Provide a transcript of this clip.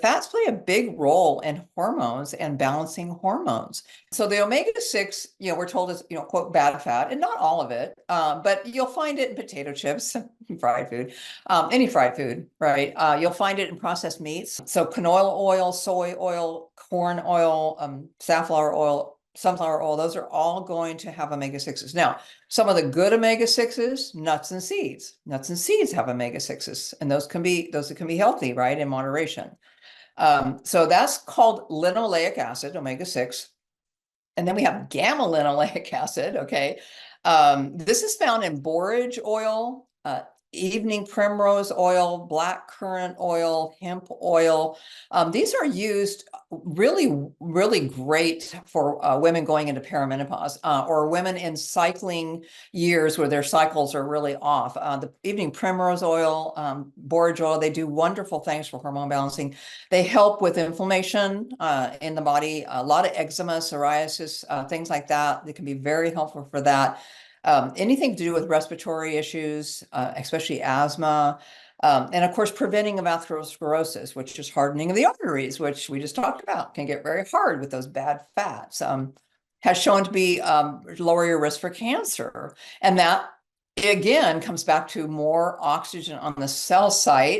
Fats play a big role in hormones and balancing hormones. So the omega-6, we're told is, quote, bad fat, and not all of it, but you'll find it in potato chips, fried food, any fried food, right? You'll find it in processed meats. So canola oil, soy oil, corn oil, safflower oil, sunflower oil, those are all going to have omega-6s. Now, some of the good omega-6s, nuts and seeds. Nuts and seeds have omega-6s, and those can be healthy, right, in moderation. So that's called linoleic acid, omega-6. And then we have gamma linoleic acid, okay? This is found in borage oil, evening primrose oil, black currant oil, hemp oil. These are used really, really great for women going into perimenopause or women in cycling years where their cycles are really off. The evening primrose oil, borage oil, they do wonderful things for hormone balancing. They help with inflammation in the body, a lot of eczema, psoriasis, things like that. They can be very helpful for that. Anything to do with respiratory issues, especially asthma, and of course, preventing of atherosclerosis, which is hardening of the arteries, which we just talked about, can get very hard with those bad fats, has shown to be lower your risk for cancer. And that, again, comes back to more oxygen on the cell site